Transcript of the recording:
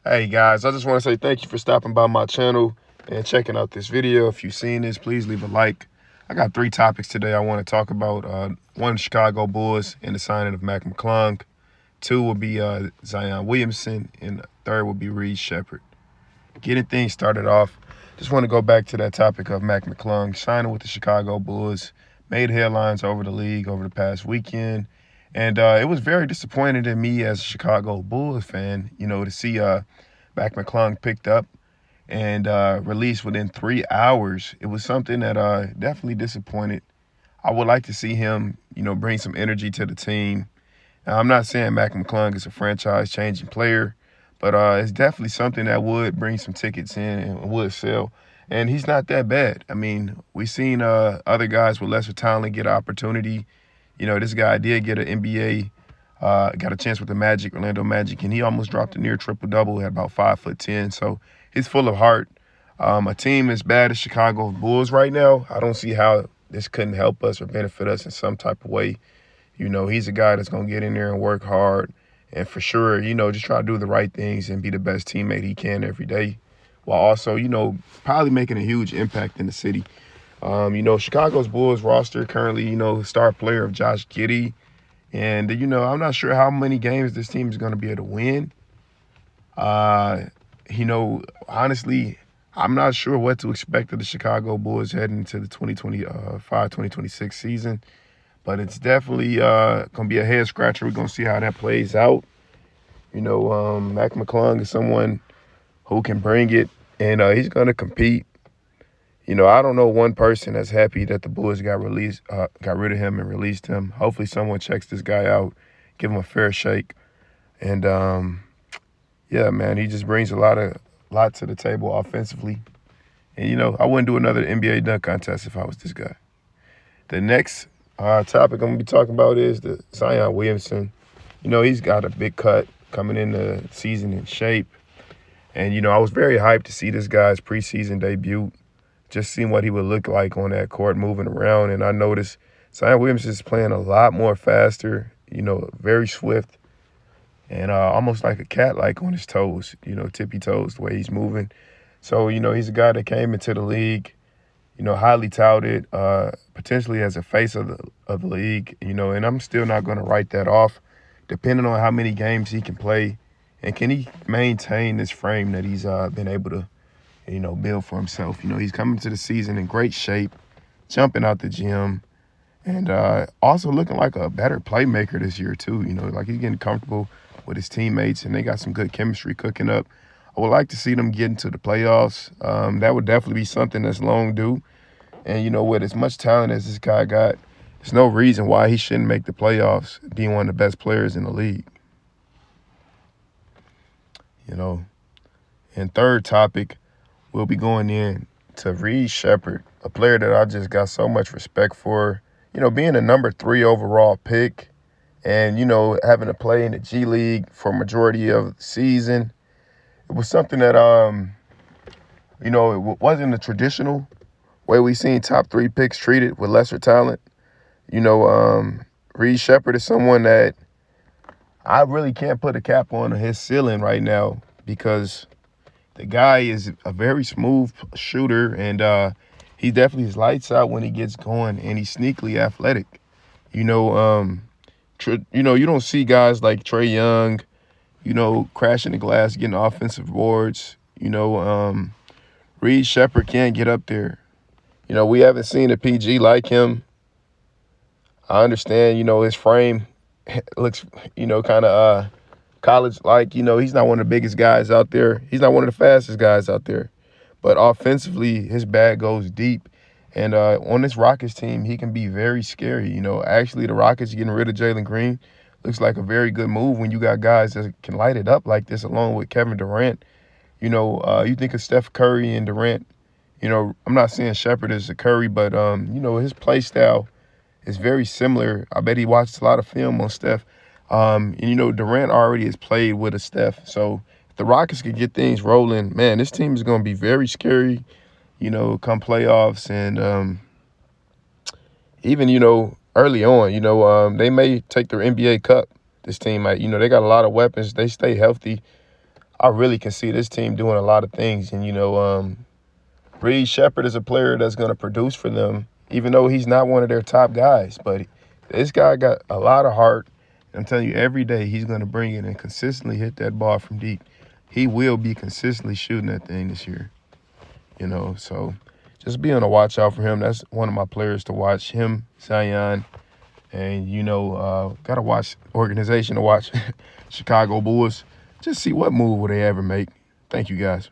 Hey guys, I just want to say thank you for stopping by my channel and checking out this video. If you've seen this, please leave a like. I got three topics today I want to talk about. One, Chicago Bulls and the signing of Mclung. Two will be Zion Williamson, and the third will be Shepard. Getting things started off, just want to go back to that topic of Mclung signing with the Chicago Bulls. Made headlines over the league over the past weekend. And it was very disappointing to me as a Chicago Bulls fan, to see Mclung picked up and released within 3 hours. It was something that definitely disappointed. I would like to see him, bring some energy to the team. Now, I'm not saying Mclung is a franchise-changing player, but it's definitely something that would bring some tickets in and would sell. And he's not that bad. I mean, we've seen other guys with lesser talent get an opportunity. This guy did get an NBA, got a chance with the Magic, Orlando Magic, and he almost dropped a near triple-double at about 5'10". So he's full of heart. A team as bad as Chicago Bulls right now, I don't see how this couldn't help us or benefit us in some type of way. He's a guy that's going to get in there and work hard and for sure, just try to do the right things and be the best teammate he can every day while also, probably making a huge impact in the city. Chicago's Bulls roster currently, star player of Josh Giddey. And, I'm not sure how many games this team is going to be able to win. Honestly, I'm not sure what to expect of the Chicago Bulls heading into the 2025-2026 season. But it's definitely going to be a head scratcher. We're going to see how that plays out. Mclung is someone who can bring it, and he's going to compete. I don't know one person that's happy that the Bulls got rid of him and released him. Hopefully someone checks this guy out, give him a fair shake. And, yeah, man, he just brings a lot to the table offensively. And, I wouldn't do another NBA dunk contest if I was this guy. The next topic I'm going to be talking about is the Zion Williamson. He's got a big cut coming in the season in shape. And, I was very hyped to see this guy's preseason debut, just seeing what he would look like on that court moving around. And I noticed Zion Williamson is playing a lot more faster, very swift and almost like a cat, like on his toes, tippy toes, the way he's moving. So, he's a guy that came into the league, highly touted, potentially as a face of the league, and I'm still not going to write that off, depending on how many games he can play and can he maintain this frame that he's been able to, build for himself. He's coming to the season in great shape, jumping out the gym, and also looking like a better playmaker this year too. Like he's getting comfortable with his teammates, and they got some good chemistry cooking up. I would like to see them get into the playoffs. That would definitely be something that's long due. And, with as much talent as this guy got, there's no reason why he shouldn't make the playoffs, being one of the best players in the league. And third topic, we'll be going in to Shepard, a player that I just got so much respect for. Being a number 3 overall pick and, having to play in the G League for a majority of the season. It was something that, it wasn't a traditional way we seen top 3 picks treated with lesser talent. Shepard is someone that I really can't put a cap on his ceiling right now because the guy is a very smooth shooter and he definitely is lights out when he gets going and he's sneakily athletic. You don't see guys like Trae Young, crashing the glass, getting offensive boards. Shepard can't get up there. We haven't seen a PG like him. I understand, his frame looks, kind of college-like. He's not one of the biggest guys out there. He's not one of the fastest guys out there. But offensively, his bag goes deep. And on this Rockets team, he can be very scary. Actually, the Rockets getting rid of Jalen Green looks like a very good move when you got guys that can light it up like this along with Kevin Durant. You think of Steph Curry and Durant. I'm not saying Shepard is a Curry, but, his play style is very similar. I bet he watched a lot of film on Steph. And, Durant already has played with a Steph. So if the Rockets could get things rolling, man, this team is going to be very scary, come playoffs. And even, early on, they may take their NBA Cup, this team. They got a lot of weapons. They stay healthy. I really can see this team doing a lot of things. And, you know, Shepard is a player that's going to produce for them, even though he's not one of their top guys. But this guy got a lot of heart. I'm telling you, every day he's going to bring it and consistently hit that ball from deep. He will be consistently shooting that thing this year, you know. So just be on the watch out for him. That's one of my players to watch, him, Zion. And, you know, got to watch organization to watch Chicago Bulls. Just see what move will they ever make. Thank you, guys.